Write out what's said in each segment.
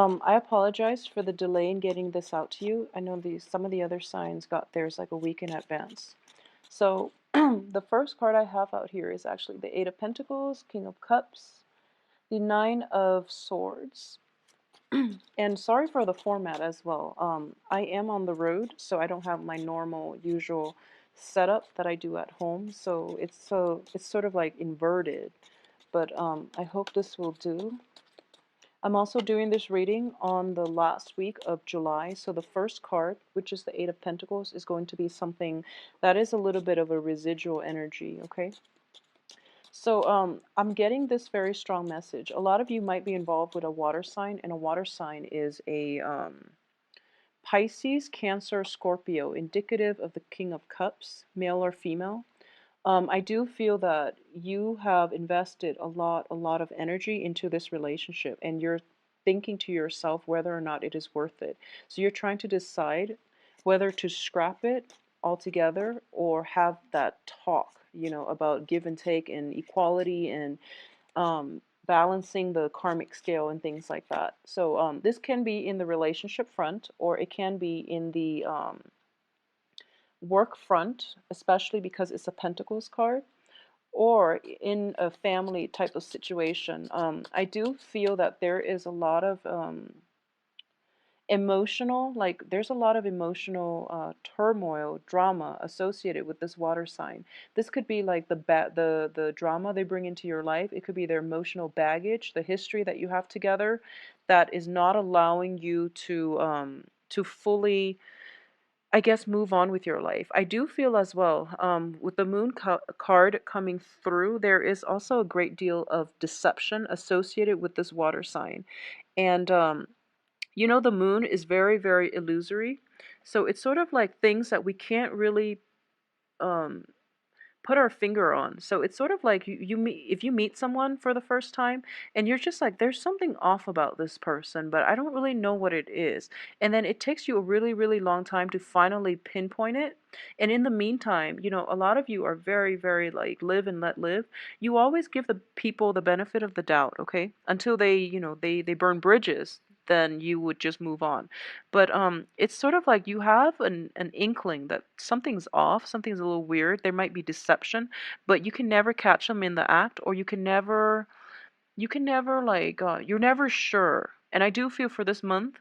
I apologize for the delay in getting this out to you. I know some of the other signs got theirs like a week in advance. So the first card I have out here is actually the Eight of Pentacles, King of Cups, the Nine of Swords. And sorry for the format as well. I am on the road, so I don't have my normal, usual setup that I do at home. So it's sort of like inverted. But I hope this will do. I'm also doing this reading on the last week of July. So the first card, which is the Eight of Pentacles, is going to be something that is a little bit of a residual energy, okay? So I'm getting this very strong message. A lot of you might be involved with a water sign, and a water sign is a Pisces, Cancer, Scorpio, indicative of the King of Cups, male or female. I do feel that you have invested a lot of energy into this relationship, and you're thinking to yourself whether or not it is worth it. So you're trying to decide whether to scrap it altogether or have that talk, about give and take and equality and balancing the karmic scale and things like that. So this can be in the relationship front, or it can be in the work front, especially because it's a Pentacles card, or in a family type of situation. I do feel that there is a lot of there's a lot of emotional turmoil, drama associated with this water sign. This could be like the drama they bring into your life. It could be their emotional baggage, the history that you have together, that is not allowing you to fully, I guess, move on with your life. I do feel as well, with the moon card coming through, there is also a great deal of deception associated with this water sign. And, the moon is very, very illusory. So it's sort of like things that we can't really um, put our finger on. So it's sort of like you meet, if you meet someone for the first time and you're just like, there's something off about this person, but I don't really know what it is. And then it takes you a really, really long time to finally pinpoint it. And in the meantime, a lot of you are very, very like live and let live. You always give the people the benefit of the doubt, okay? Until they burn bridges, then you would just move on. But it's sort of like you have an inkling that something's off, something's a little weird. There might be deception, but you can never catch them in the act, or you can never like you're never sure. And I do feel for this month,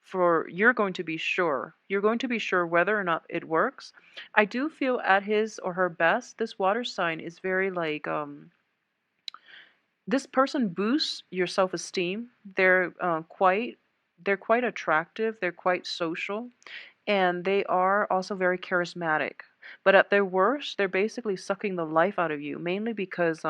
for you're going to be sure. You're going to be sure whether or not it works. I do feel at his or her best, this water sign is very like this person boosts your self-esteem. They're quite attractive, they're quite social, and they are also very charismatic. But at their worst, they're basically sucking the life out of you, mainly because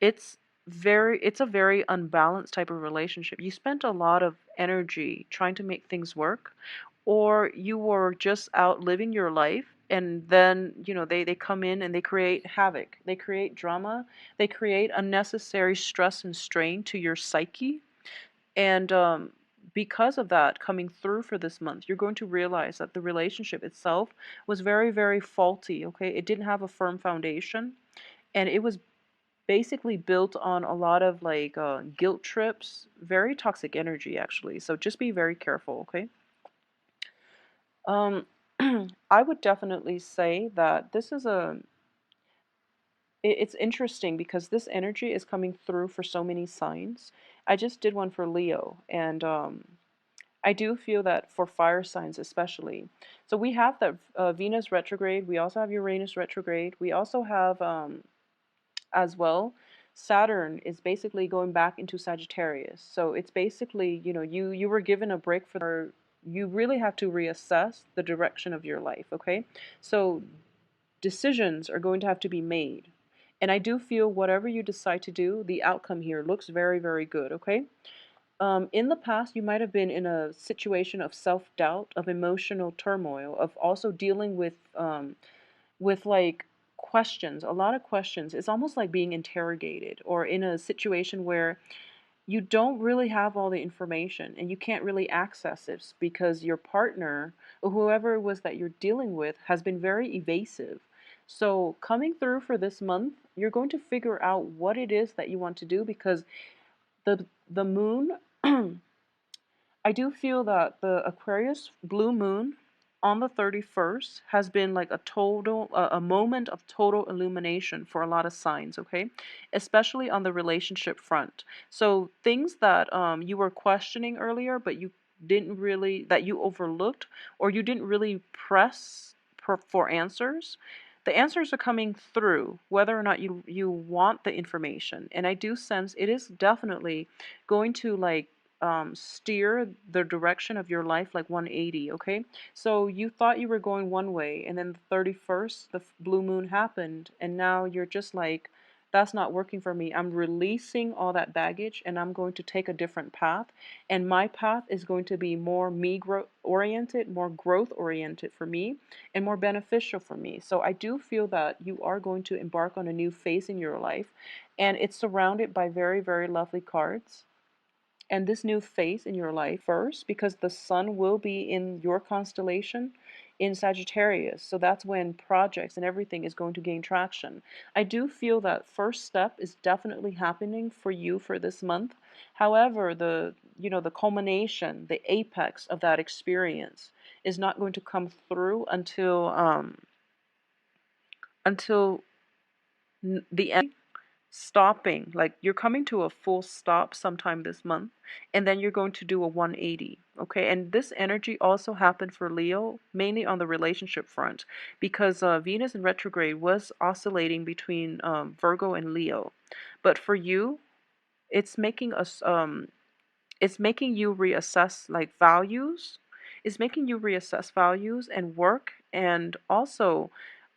it's it's a very unbalanced type of relationship. You spent a lot of energy trying to make things work, or you were just out living your life, and then they come in and they create havoc, they create drama, they create unnecessary stress and strain to your psyche. And because of that coming through for this month, you're going to realize that the relationship itself was very, very faulty, okay? It didn't have a firm foundation, and it was basically built on a lot of like guilt trips, very toxic energy actually. So just be very careful, okay? Um, I would definitely say that this is it's interesting because this energy is coming through for so many signs. I just did one for Leo, and I do feel that for fire signs especially. So we have that Venus retrograde. We also have Uranus retrograde. We also have as well, Saturn is basically going back into Sagittarius. So it's basically, you were given a break you really have to reassess the direction of your life, okay? So decisions are going to have to be made. And I do feel whatever you decide to do, the outcome here looks very, very good, okay? In the past, you might have been in a situation of self-doubt, of emotional turmoil, of also dealing with like questions, a lot of questions. It's almost like being interrogated, or in a situation where you don't really have all the information and you can't really access it because your partner or whoever it was that you're dealing with has been very evasive. So coming through for this month, you're going to figure out what it is that you want to do, because the moon I do feel that the Aquarius blue moon on the 31st has been like a a moment of total illumination for a lot of signs, okay? Especially on the relationship front. So things that you were questioning earlier, but you didn't really, that you overlooked, or you didn't really press for answers. The answers are coming through, whether or not you want the information. And I do sense it is definitely going to like steer the direction of your life like 180, okay? So you thought you were going one way, and then the 31st, the blue moon happened, and now you're just like, that's not working for me. I'm releasing all that baggage, and I'm going to take a different path. And my path is going to be more oriented, more growth oriented for me, and more beneficial for me. So I do feel that you are going to embark on a new phase in your life, and it's surrounded by very, very lovely cards. And this new phase in your life first, because the sun will be in your constellation in Sagittarius. So that's when projects and everything is going to gain traction. I do feel that first step is definitely happening for you for this month. However, the culmination, the apex of that experience is not going to come through until the end, stopping, like you're coming to a full stop sometime this month, and then you're going to do a 180, okay? And this energy also happened for Leo, mainly on the relationship front, because Venus in retrograde was oscillating between Virgo and Leo. But for you, it's making us it's making you reassess like values. It's making you reassess values and work, and also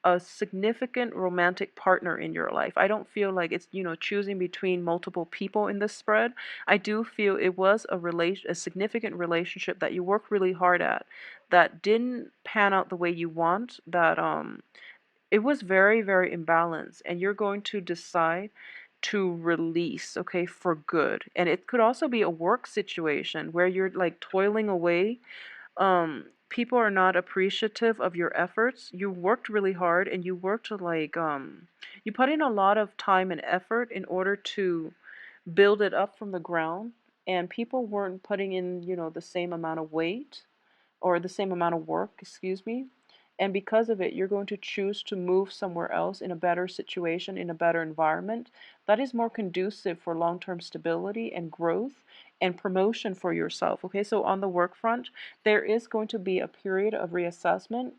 a significant romantic partner in your life. I don't feel like it's, choosing between multiple people in this spread. I do feel it was a significant relationship that you worked really hard at, that didn't pan out the way you want, that it was very, very imbalanced, and you're going to decide to release, okay, for good. And it could also be a work situation where you're like toiling away. People are not appreciative of your efforts. You worked really hard, and you worked like you put in a lot of time and effort in order to build it up from the ground, and people weren't putting in, the same amount of weight or the same amount of work, excuse me. And because of it, you're going to choose to move somewhere else in a better situation, in a better environment that is more conducive for long term stability and growth and promotion for yourself. Okay, so on the work front, there is going to be a period of reassessment,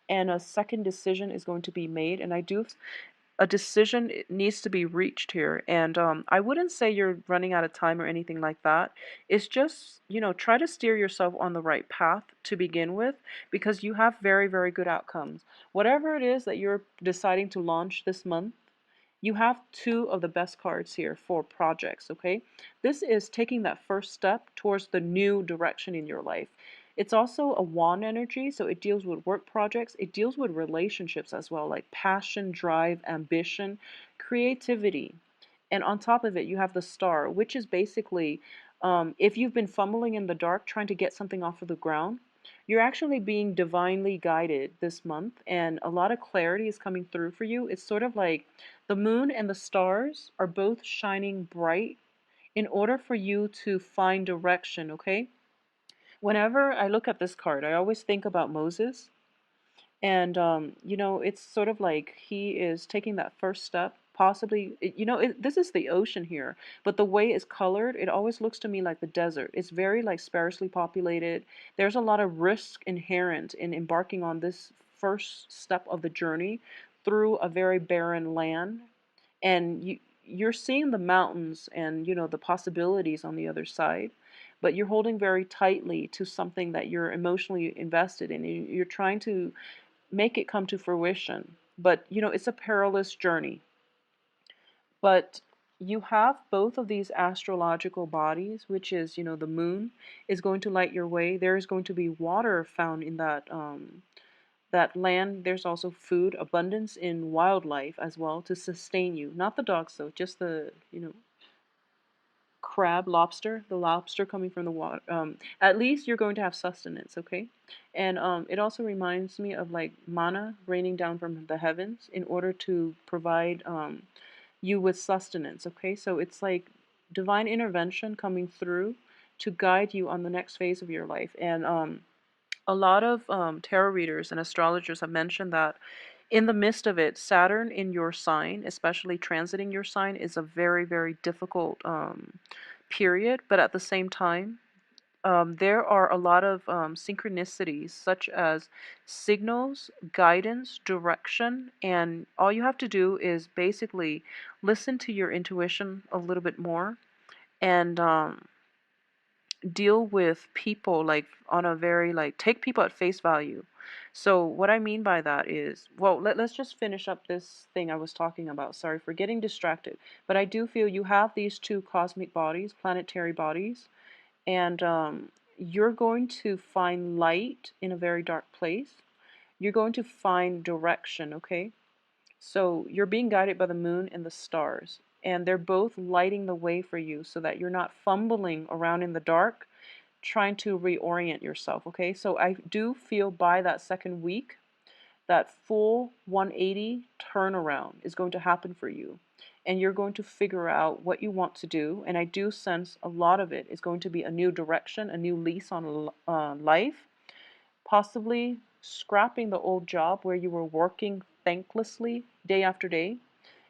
and a second decision is going to be made. And I do a decision needs to be reached here. And I wouldn't say you're running out of time or anything like that. It's just, try to steer yourself on the right path to begin with, because you have very, very good outcomes. Whatever it is that you're deciding to launch this month, you have two of the best cards here for projects, okay? This is taking that first step towards the new direction in your life. It's also a wand energy, so it deals with work projects. It deals with relationships as well, like passion, drive, ambition, creativity. And on top of it, you have the star, which is basically if you've been fumbling in the dark trying to get something off of the ground, you're actually being divinely guided this month, and a lot of clarity is coming through for you. It's sort of like the moon and the stars are both shining bright in order for you to find direction, okay? Whenever I look at this card, I always think about Moses. And, it's sort of like he is taking that first step. Possibly, this is the ocean here, but the way it's colored, it always looks to me like the desert. It's very like sparsely populated. There's a lot of risk inherent in embarking on this first step of the journey through a very barren land, and you're seeing the mountains and the possibilities on the other side, but you're holding very tightly to something that you're emotionally invested in. You're trying to make it come to fruition, but it's a perilous journey. But you have both of these astrological bodies, which is, the moon is going to light your way. There is going to be water found in that land. There's also food, abundance in wildlife as well to sustain you. Not the dogs though, just the, crab, lobster, the lobster coming from the water. At least you're going to have sustenance, okay? And it also reminds me of like manna raining down from the heavens in order to provide you with sustenance, okay? So it's like divine intervention coming through to guide you on the next phase of your life. And a lot of tarot readers and astrologers have mentioned that in the midst of it, Saturn in your sign, especially transiting your sign, is a very, very difficult period. But at the same time, there are a lot of synchronicities, such as signals, guidance, direction, and all you have to do is basically listen to your intuition a little bit more and deal with people like on a very like take people at face value. So what I mean by that is, well, let's just finish up this thing I was talking about. Sorry for getting distracted, but I do feel you have these two cosmic bodies, planetary bodies, and you're going to find light in a very dark place. You're going to find direction, okay? So you're being guided by the moon and the stars, and they're both lighting the way for you so that you're not fumbling around in the dark trying to reorient yourself, okay? So I do feel by that second week, that full 180 turnaround is going to happen for you. And you're going to figure out what you want to do. And I do sense a lot of it is going to be a new direction, a new lease on life, possibly scrapping the old job where you were working thanklessly day after day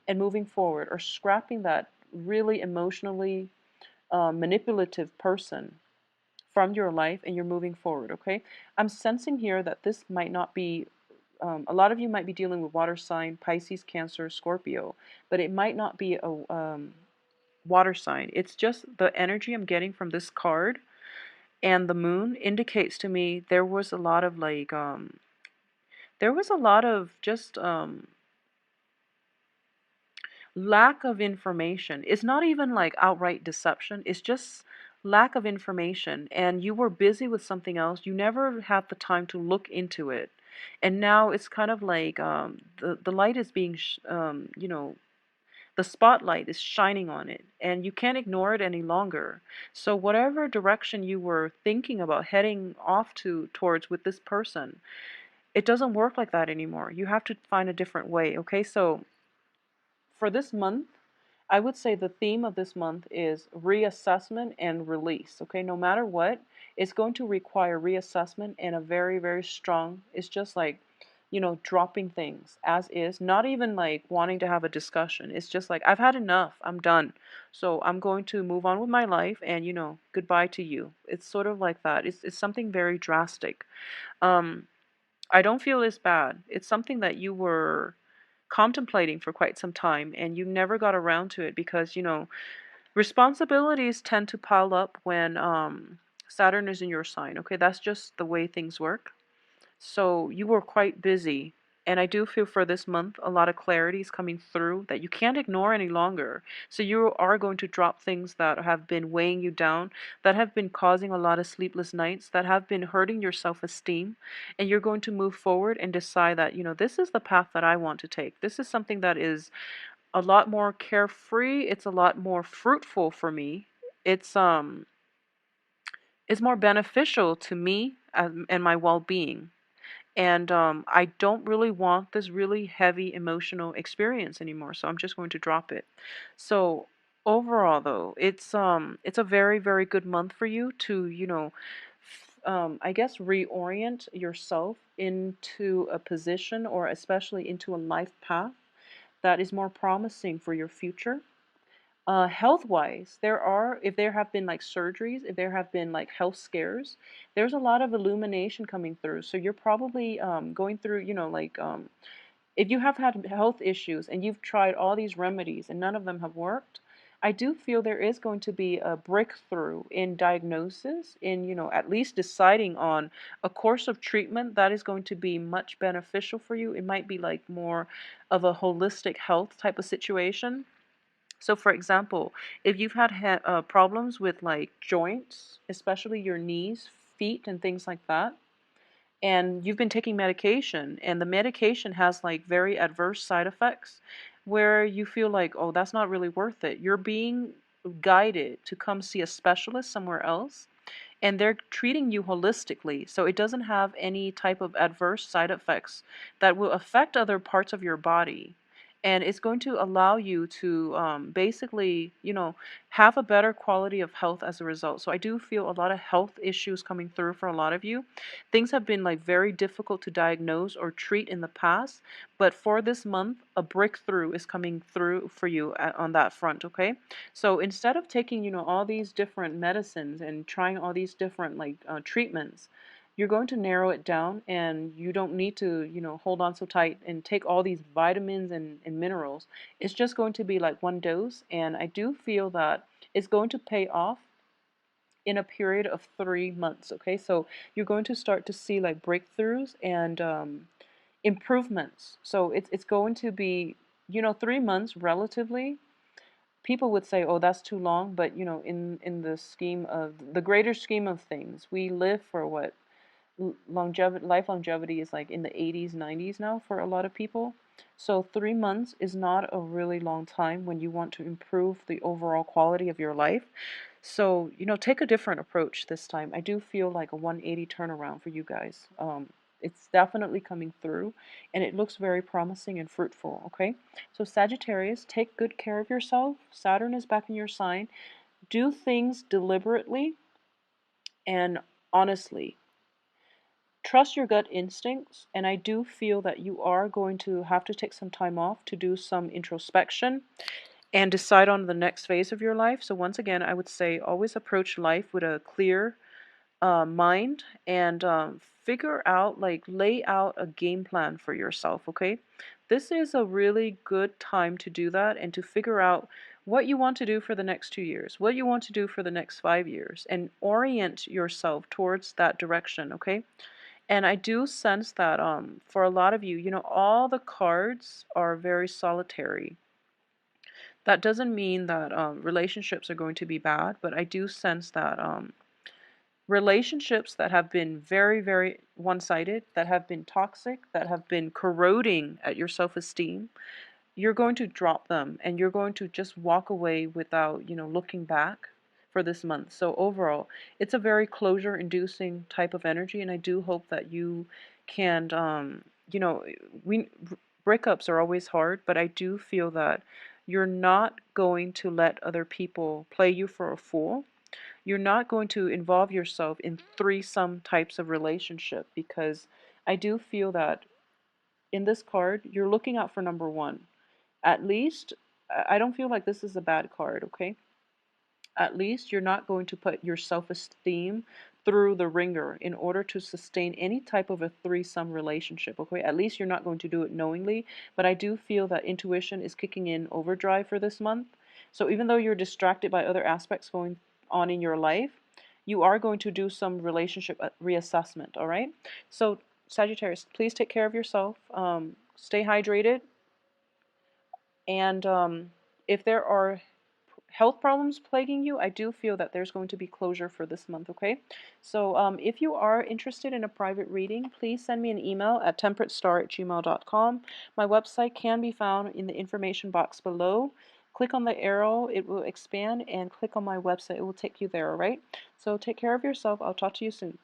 and moving forward, or scrapping that really emotionally manipulative person from your life and you're moving forward, okay? I'm sensing here that this might not be, a lot of you might be dealing with water sign, Pisces, Cancer, Scorpio, but it might not be a water sign. It's just the energy I'm getting from this card and the moon indicates to me there was a lot of like, there was a lot of just lack of information. It's not even like outright deception, it's just lack of information. And you were busy with something else, you never had the time to look into it. And now it's kind of like the light is being, you know, the spotlight is shining on it and you can't ignore it any longer. So, whatever direction you were thinking about heading off to towards with this person, it doesn't work like that anymore. You have to find a different way, okay? So, for this month, I would say the theme of this month is reassessment and release. Okay, no matter what, it's going to require reassessment and a very, very strong, it's just like, you know, dropping things as is, not even like wanting to have a discussion. It's just like, I've had enough, I'm done. So I'm going to move on with my life and, you know, goodbye to you. It's sort of like that. It's something very drastic. Um, I don't feel it's bad. It's something that you were contemplating for quite some time and you never got around to it because, you know, responsibilities tend to pile up when Saturn is in your sign. Okay, that's just the way things work. So you were quite busy. And I do feel for this month, a lot of clarity is coming through that you can't ignore any longer. So you are going to drop things that have been weighing you down, that have been causing a lot of sleepless nights, that have been hurting your self-esteem. And you're going to move forward and decide that, you know, this is the path that I want to take. This is something that is a lot more carefree. It's a lot more fruitful for me. It's um it's more beneficial to me and my well-being. And I don't really want this really heavy emotional experience anymore, so I'm just going to drop it. So overall, though, it's a very, very good month for you to, you know, I guess reorient yourself into a position or especially into a life path that is more promising for your future. Health wise, if there have been like surgeries, if there have been like health scares, there's a lot of illumination coming through. So you're probably going through, you know, like if you have had health issues and you've tried all these remedies and none of them have worked, I do feel there is going to be a breakthrough in diagnosis, in, you know, at least deciding on a course of treatment that is going to be much beneficial for you. It might be like more of a holistic health type of situation. So, for example, if you've had problems with like joints, especially your knees, feet, and things like that, and you've been taking medication, and the medication has like very adverse side effects where you feel like, oh, that's not really worth it. You're being guided to come see a specialist somewhere else, and they're treating you holistically. So it doesn't have any type of adverse side effects that will affect other parts of your body. and it's going to allow you to basically, have a better quality of health as a result. So I do feel a lot of health issues coming through for a lot of you. Things have been like very difficult to diagnose or treat in the past, but for this month, a breakthrough is coming through for you on that front, okay? So instead of taking, all these different medicines and trying all these different like treatments, you're going to narrow it down, and you don't need to, hold on so tight and take all these vitamins and minerals. It's just going to be like one dose, and I do feel that it's going to pay off in a period of 3 months, okay? So you're going to start to see like breakthroughs and improvements. So it's going to be, 3 months relatively. People would say, oh, that's too long, but in the scheme of the greater scheme of things, we live for what, longevity, life longevity is like in the 80s, 90s now for a lot of people. So 3 months is not a really long time when you want to improve the overall quality of your life. So, take a different approach this time. I do feel like a 180 turnaround for you guys. It's definitely coming through, and it looks very promising and fruitful, okay? So Sagittarius, take good care of yourself. Saturn is back in your sign. Do things deliberately and honestly. Trust your gut instincts, and I do feel that you are going to have to take some time off to do some introspection and decide on the next phase of your life. So once again, I would say always approach life with a clear mind, and figure out, like, lay out a game plan for yourself, okay? This is a really good time to do that and to figure out what you want to do for the next 2 years, what you want to do for the next 5 years, and orient yourself towards that direction, okay? And I do sense that for a lot of you, all the cards are very solitary. That doesn't mean that relationships are going to be bad, but I do sense that relationships that have been very, very one-sided, that have been toxic, that have been corroding at your self-esteem, you're going to drop them, and you're going to just walk away without, looking back for this month. So overall, it's a very closure inducing type of energy, and I do hope that you can, you know, we breakups are always hard, but I do feel that you're not going to let other people play you for a fool. You're not going to involve yourself in threesome types of relationship, because I do feel that in this card, you're looking out for number one. At least, I don't feel like this is a bad card, okay? At least you're not going to put your self-esteem through the ringer in order to sustain any type of a threesome relationship, okay? At least you're not going to do it knowingly, but I do feel that intuition is kicking in overdrive for this month. So even though you're distracted by other aspects going on in your life, you are going to do some relationship reassessment, all right? So Sagittarius, please take care of yourself. Stay hydrated, and if there are health problems plaguing you, I do feel that there's going to be closure for this month, okay? So if you are interested in a private reading, please send me an email at temperatestar@gmail.com. My website can be found in the information box below. Click on the arrow, it will expand, and click on my website, it will take you there, all right? So take care of yourself. I'll talk to you soon.